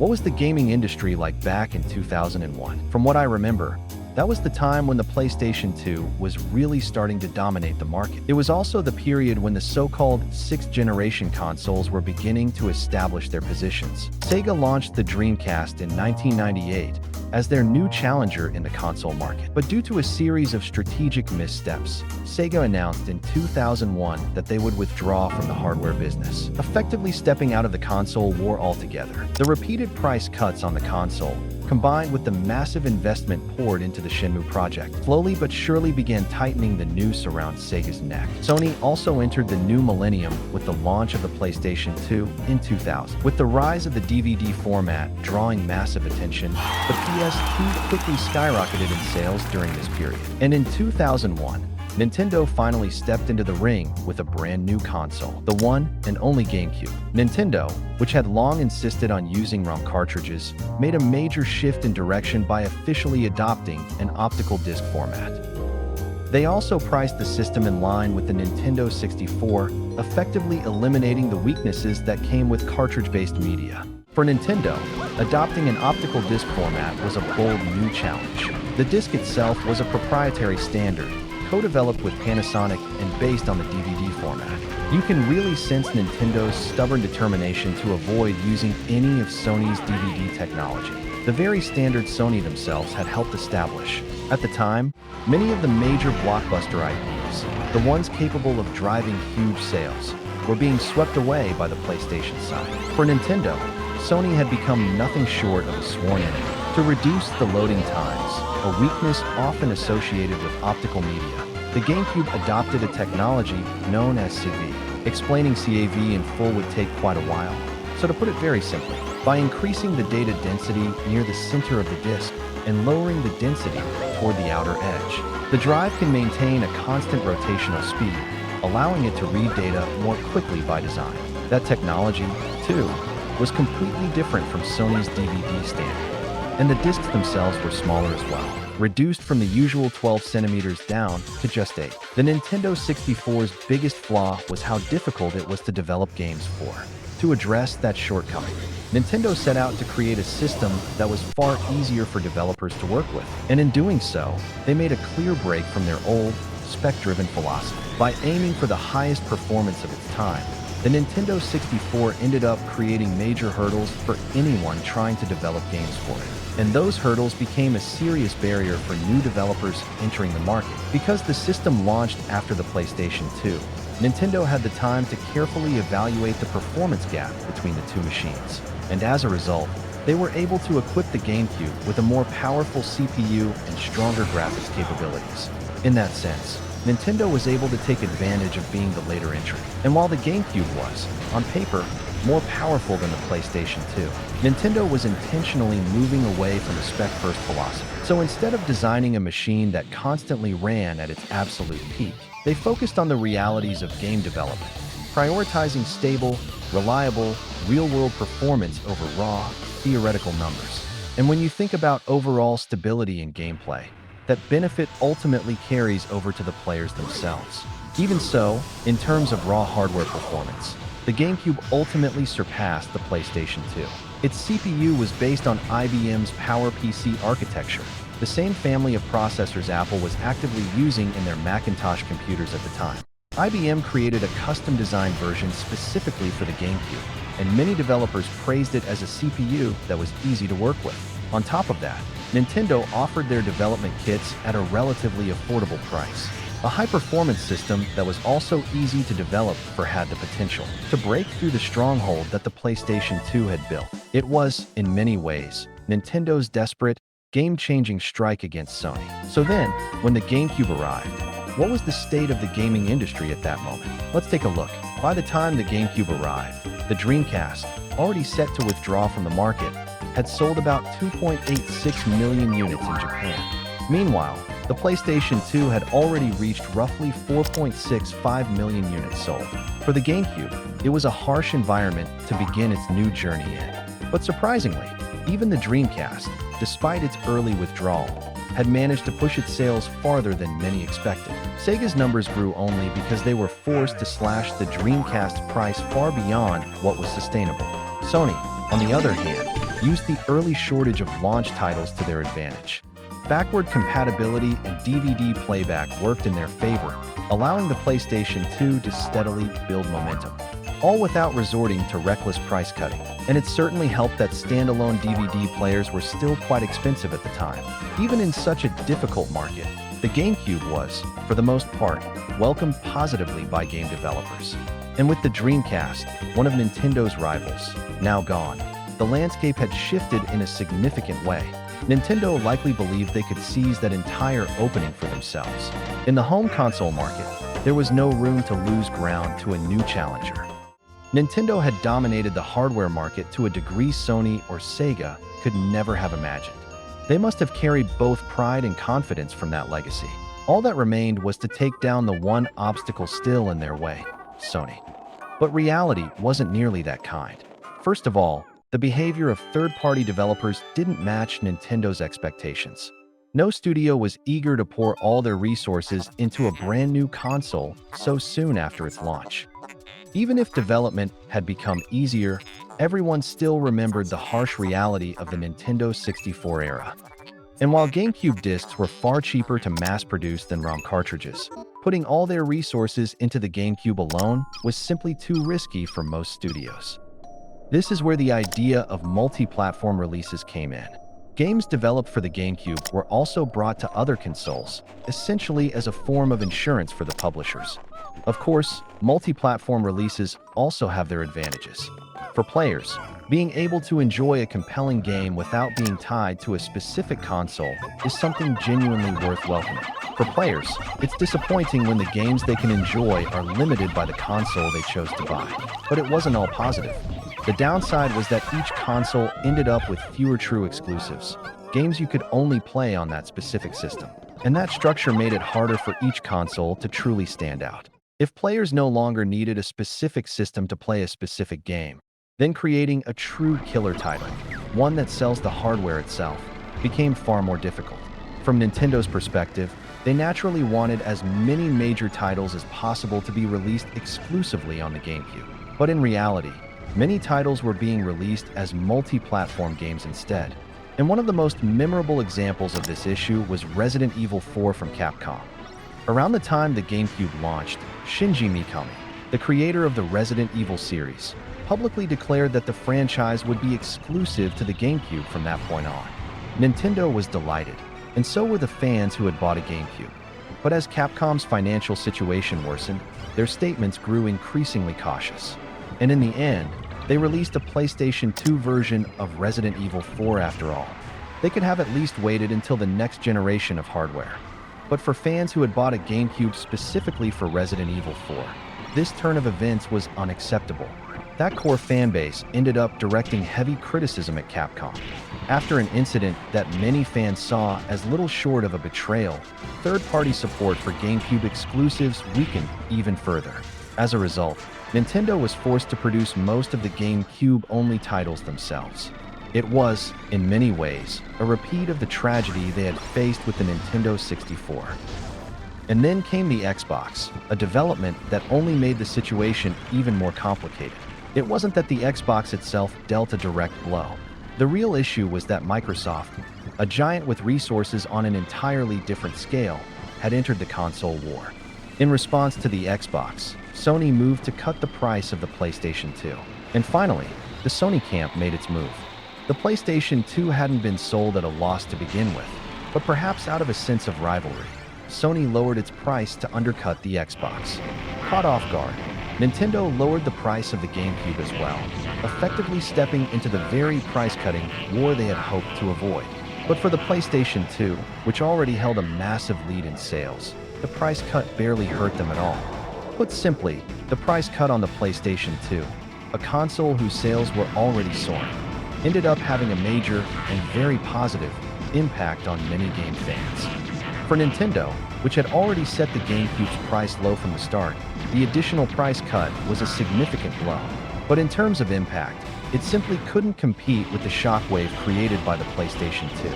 What was the gaming industry like back in 2001? From what I remember, that was the time when the PlayStation 2 was really starting to dominate the market. It was also the period when the so-called sixth-generation consoles were beginning to establish their positions. Sega launched the Dreamcast in 1998 as their new challenger in the console market. But due to a series of strategic missteps, Sega announced in 2001 that they would withdraw from the hardware business, effectively stepping out of the console war altogether. The repeated price cuts on the console, combined with the massive investment poured into the Shenmue project, slowly but surely began tightening the noose around Sega's neck. Sony also entered the new millennium with the launch of the PlayStation 2 in 2000. With the rise of the DVD format drawing massive attention, the PS2 quickly skyrocketed in sales during this period. And in 2001, Nintendo finally stepped into the ring with a brand new console, the one and only GameCube. Nintendo, which had long insisted on using ROM cartridges, made a major shift in direction by officially adopting an optical disc format. They also priced the system in line with the Nintendo 64, effectively eliminating the weaknesses that came with cartridge-based media. For Nintendo, adopting an optical disc format was a bold new challenge. The disc itself was a proprietary standard, co-developed with Panasonic and based on the DVD format. You can really sense Nintendo's stubborn determination to avoid using any of Sony's DVD technology, the very standard Sony themselves had helped establish. At the time, many of the major blockbuster IPs, the ones capable of driving huge sales, were being swept away by the PlayStation side. For Nintendo, Sony had become nothing short of a sworn enemy. To reduce the loading times, a weakness often associated with optical media, the GameCube adopted a technology known as CAV. Explaining CAV in full would take quite a while, so to put it very simply, by increasing the data density near the center of the disc and lowering the density toward the outer edge, the drive can maintain a constant rotational speed, allowing it to read data more quickly by design. That technology, too, was completely different from Sony's DVD standard, and the discs themselves were smaller as well, reduced from the usual 12 centimeters down to just 8. The Nintendo 64's biggest flaw was how difficult it was to develop games for. To address that shortcoming, Nintendo set out to create a system that was far easier for developers to work with, and in doing so, they made a clear break from their old, spec-driven philosophy. By aiming for the highest performance of its time, the Nintendo 64 ended up creating major hurdles for anyone trying to develop games for it. And those hurdles became a serious barrier for new developers entering the market. Because the system launched after the PlayStation 2, Nintendo had the time to carefully evaluate the performance gap between the two machines. And as a result, they were able to equip the GameCube with a more powerful CPU and stronger graphics capabilities. In that sense, Nintendo was able to take advantage of being the later entrant. And while the GameCube was, on paper, more powerful than the PlayStation 2, Nintendo was intentionally moving away from a spec-first philosophy. So instead of designing a machine that constantly ran at its absolute peak, they focused on the realities of game development, prioritizing stable, reliable, real-world performance over raw, theoretical numbers. And when you think about overall stability in gameplay, that benefit ultimately carries over to the players themselves. Even so, in terms of raw hardware performance, the GameCube ultimately surpassed the PlayStation 2. Its CPU was based on IBM's PowerPC architecture, the same family of processors Apple was actively using in their Macintosh computers at the time. IBM created a custom-designed version specifically for the GameCube, and many developers praised it as a CPU that was easy to work with. On top of that, Nintendo offered their development kits at a relatively affordable price. A high-performance system that was also easy to develop had the potential to break through the stronghold that the PlayStation 2 had built. It was, in many ways, Nintendo's desperate, game-changing strike against Sony. So then, when the GameCube arrived, what was the state of the gaming industry at that moment? Let's take a look. By the time the GameCube arrived, the Dreamcast, already set to withdraw from the market, had sold about 2.86 million units in Japan. Meanwhile, the PlayStation 2 had already reached roughly 4.65 million units sold. For the GameCube, it was a harsh environment to begin its new journey in. But surprisingly, even the Dreamcast, despite its early withdrawal, had managed to push its sales farther than many expected. Sega's numbers grew only because they were forced to slash the Dreamcast price far beyond what was sustainable. Sony, on the other hand, used the early shortage of launch titles to their advantage. Backward compatibility and DVD playback worked in their favor, allowing the PlayStation 2 to steadily build momentum, all without resorting to reckless price cutting. And it certainly helped that standalone DVD players were still quite expensive at the time. Even in such a difficult market, the GameCube was, for the most part, welcomed positively by game developers. And with the Dreamcast, one of Nintendo's rivals, now gone, the landscape had shifted in a significant way. Nintendo likely believed they could seize that entire opening for themselves. In the home console market, there was no room to lose ground to a new challenger. Nintendo had dominated the hardware market to a degree Sony or Sega could never have imagined. They must have carried both pride and confidence from that legacy. All that remained was to take down the one obstacle still in their way, Sony. But reality wasn't nearly that kind. First of all, the behavior of third-party developers didn't match Nintendo's expectations. No studio was eager to pour all their resources into a brand new console so soon after its launch. Even if development had become easier, everyone still remembered the harsh reality of the Nintendo 64 era. And while GameCube discs were far cheaper to mass-produce than ROM cartridges, putting all their resources into the GameCube alone was simply too risky for most studios. This is where the idea of multi-platform releases came in. Games developed for the GameCube were also brought to other consoles, essentially as a form of insurance for the publishers. Of course, multi-platform releases also have their advantages. For players, being able to enjoy a compelling game without being tied to a specific console is something genuinely worth welcoming. For players, it's disappointing when the games they can enjoy are limited by the console they chose to buy. But it wasn't all positive. The downside was that each console ended up with fewer true exclusives, games you could only play on that specific system. And that structure made it harder for each console to truly stand out. If players no longer needed a specific system to play a specific game, then creating a true killer title, one that sells the hardware itself, became far more difficult. From Nintendo's perspective, they naturally wanted as many major titles as possible to be released exclusively on the GameCube. But in reality, many titles were being released as multi-platform games instead. And one of the most memorable examples of this issue was Resident Evil 4 from Capcom. Around the time the GameCube launched, Shinji Mikami, the creator of the Resident Evil series, publicly declared that the franchise would be exclusive to the GameCube from that point on. Nintendo was delighted, and so were the fans who had bought a GameCube. But as Capcom's financial situation worsened, their statements grew increasingly cautious. And in the end, they released a PlayStation 2 version of Resident Evil 4 after all. They could have at least waited until the next generation of hardware. But for fans who had bought a GameCube specifically for Resident Evil 4, this turn of events was unacceptable. That core fanbase ended up directing heavy criticism at Capcom. After an incident that many fans saw as little short of a betrayal, third-party support for GameCube exclusives weakened even further. As a result, Nintendo was forced to produce most of the GameCube-only titles themselves. It was, in many ways, a repeat of the tragedy they had faced with the Nintendo 64. And then came the Xbox, a development that only made the situation even more complicated. It wasn't that the Xbox itself dealt a direct blow. The real issue was that Microsoft, a giant with resources on an entirely different scale, had entered the console war. In response to the Xbox, Sony moved to cut the price of the PlayStation 2. And finally, the Sony camp made its move. The PlayStation 2 hadn't been sold at a loss to begin with, but perhaps out of a sense of rivalry, Sony lowered its price to undercut the Xbox. Caught off guard, Nintendo lowered the price of the GameCube as well, effectively stepping into the very price-cutting war they had hoped to avoid. But for the PlayStation 2, which already held a massive lead in sales, the price cut barely hurt them at all. Put simply, the price cut on the PlayStation 2, a console whose sales were already soaring, ended up having a major and very positive impact on many game fans. For Nintendo, which had already set the GameCube's price low from the start, the additional price cut was a significant blow. But in terms of impact, it simply couldn't compete with the shockwave created by the PlayStation 2.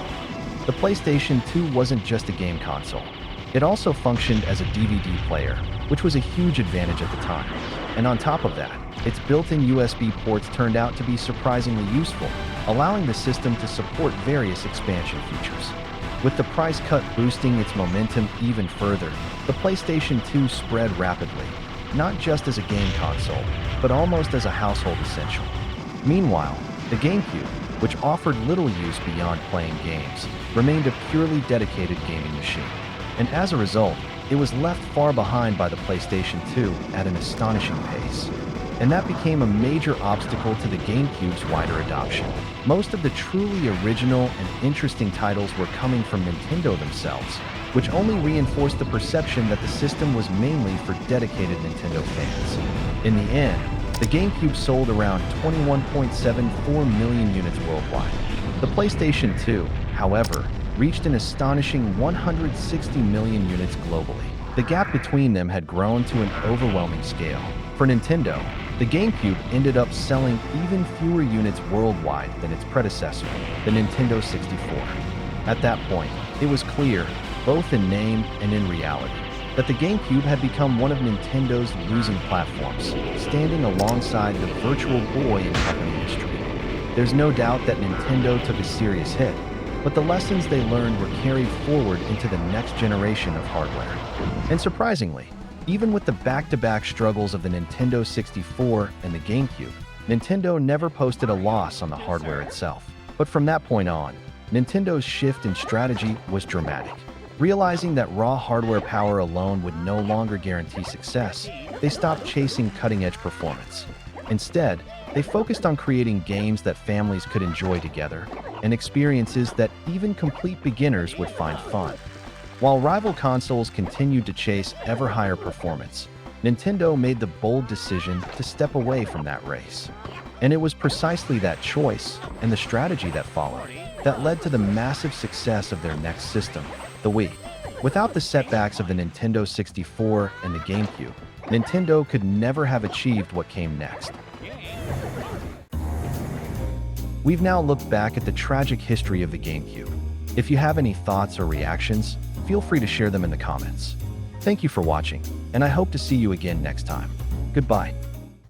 The PlayStation 2 wasn't just a game console. It also functioned as a DVD player, which was a huge advantage at the time. And on top of that, its built-in USB ports turned out to be surprisingly useful, allowing the system to support various expansion features. With the price cut boosting its momentum even further, the PlayStation 2 spread rapidly, not just as a game console, but almost as a household essential. Meanwhile, the GameCube, which offered little use beyond playing games, remained a purely dedicated gaming machine. And as a result, it was left far behind by the PlayStation 2 at an astonishing pace. And that became a major obstacle to the GameCube's wider adoption. Most of the truly original and interesting titles were coming from Nintendo themselves, which only reinforced the perception that the system was mainly for dedicated Nintendo fans. In the end, the GameCube sold around 21.74 million units worldwide. The PlayStation 2, however, reached an astonishing 160 million units globally. The gap between them had grown to an overwhelming scale. For Nintendo, the GameCube ended up selling even fewer units worldwide than its predecessor, the Nintendo 64. At that point, it was clear, both in name and in reality, that the GameCube had become one of Nintendo's losing platforms, standing alongside the Virtual Boy in company history. There's no doubt that Nintendo took a serious hit, but the lessons they learned were carried forward into the next generation of hardware. And surprisingly, even with the back-to-back struggles of the Nintendo 64 and the GameCube, Nintendo never posted a loss on the hardware itself. But from that point on, Nintendo's shift in strategy was dramatic. Realizing that raw hardware power alone would no longer guarantee success, they stopped chasing cutting-edge performance. Instead, they focused on creating games that families could enjoy together, and experiences that even complete beginners would find fun. While rival consoles continued to chase ever higher performance, Nintendo made the bold decision to step away from that race. And it was precisely that choice, and the strategy that followed, that led to the massive success of their next system, the Wii. Without the setbacks of the Nintendo 64 and the GameCube, Nintendo could never have achieved what came next. We've now looked back at the tragic history of the GameCube. If you have any thoughts or reactions, feel free to share them in the comments. Thank you for watching, and I hope to see you again next time. Goodbye.